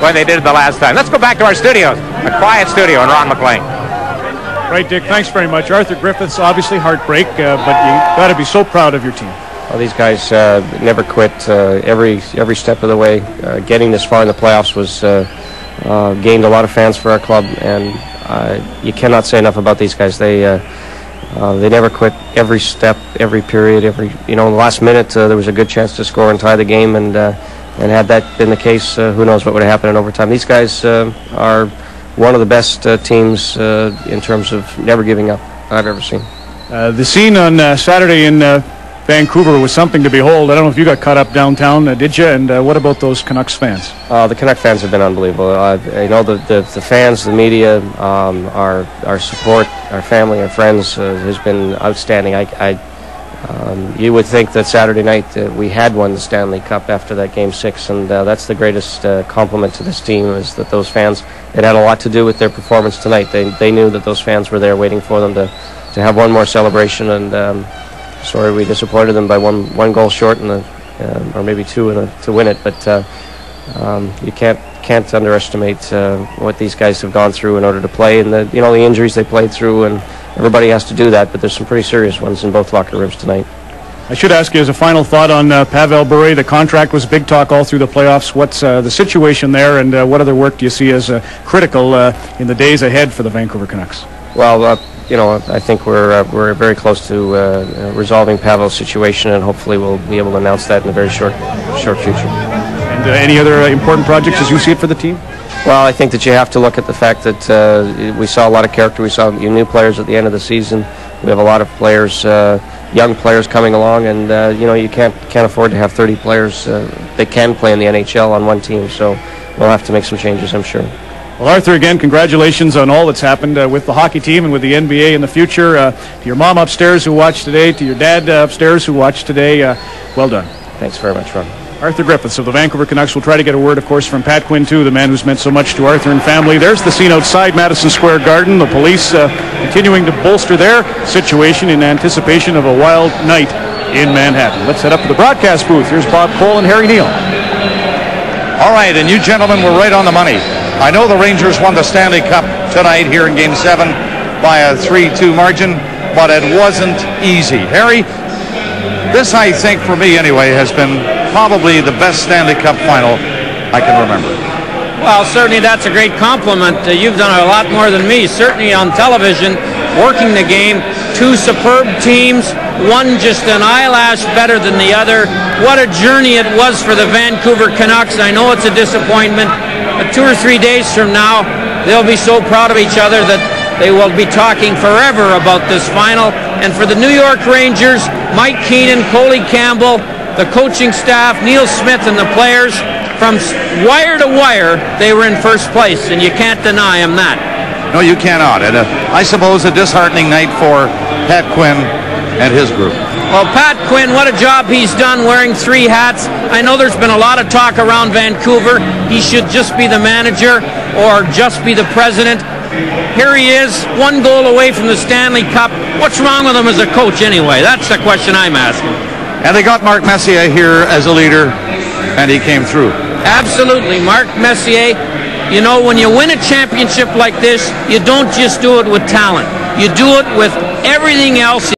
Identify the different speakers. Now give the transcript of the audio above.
Speaker 1: when they did it the last time. Let's go back to our studios, a quiet studio in Ron MacLean.
Speaker 2: Right, Dick, thanks very much. Arthur Griffiths, obviously heartbreak, but you got to be so proud of your team.
Speaker 3: Well, these guys never quit every step of the way. Getting this far in the playoffs was gained a lot of fans for our club, and you cannot say enough about these guys. They never quit every step, every period, in the last minute there was a good chance to score and tie the game, and had that been the case, who knows what would have happened in overtime. These guys are one of the best teams in terms of never giving up I've ever seen.
Speaker 2: The scene on Saturday in Vancouver was something to behold. I don't know if you got caught up downtown, did you? And what about those Canucks fans?
Speaker 3: The Canuck fans have been unbelievable. The fans, the media, our support, our family, our friends has been outstanding. You would think that Saturday night we had won the Stanley Cup after that Game 6, and that's the greatest compliment to this team, is that those fans, it had a lot to do with their performance tonight. They knew that those fans were there waiting for them to have one more celebration, and sorry we disappointed them by one goal short or maybe two to win it, but you can't underestimate what these guys have gone through in order to play, and the injuries they played through, and everybody has to do that, but there's some pretty serious ones in both locker rooms tonight.
Speaker 2: I should ask you as a final thought on Pavel Bure. The contract was big talk all through the playoffs. What's the situation there, and what other work do you see as critical in the days ahead for the Vancouver Canucks?
Speaker 3: Well, I think we're very close to resolving Pavel's situation, and hopefully we'll be able to announce that in a very short future.
Speaker 2: And any other important projects as you see it for the team?
Speaker 3: Well, I think that you have to look at the fact that we saw a lot of character. We saw new players at the end of the season. We have a lot of players, young players coming along, and you can't afford to have 30 players that can play in the NHL on one team. So we'll have to make some changes, I'm sure.
Speaker 2: Well, Arthur, again, congratulations on all that's happened with the hockey team and with the NBA in the future. To your mom upstairs who watched today, to your dad upstairs who watched today, well done.
Speaker 3: Thanks very much, Ron.
Speaker 2: Arthur Griffiths of the Vancouver Canucks. We'll try to get a word, of course, from Pat Quinn, too, the man who's meant so much to Arthur and family. There's the scene outside Madison Square Garden. The police continuing to bolster their situation in anticipation of a wild night in Manhattan. Let's head up to the broadcast booth. Here's Bob Cole and Harry Neal.
Speaker 4: All right, and you gentlemen were right on the money. I know the Rangers won the Stanley Cup tonight here in Game 7 by a 3-2 margin, but it wasn't easy. Harry, this, I think, for me anyway, has been probably the best Stanley Cup final I can remember.
Speaker 5: Well, certainly that's a great compliment. You've done a lot more than me, certainly on television, working the game. Two superb teams, one just an eyelash better than the other. What a journey it was for the Vancouver Canucks. I know it's a disappointment, but 2 or 3 days from now, they'll be so proud of each other that they will be talking forever about this final. And for the New York Rangers, Mike Keenan, Coley Campbell, the coaching staff, Neil Smith, and the players, from wire to wire, they were in first place, and you can't deny them that.
Speaker 4: No, you cannot. And I suppose a disheartening night for Pat Quinn and his group.
Speaker 5: Well, Pat Quinn, what a job he's done wearing 3 hats. I know there's been a lot of talk around Vancouver. He should just be the manager or just be the president. Here he is, 1 goal away from the Stanley Cup. What's wrong with him as a coach anyway? That's the question I'm asking.
Speaker 4: And they got Mark Messier here as a leader, and he came through.
Speaker 5: Absolutely, Mark Messier. You know, when you win a championship like this, you don't just do it with talent. You do it with everything else.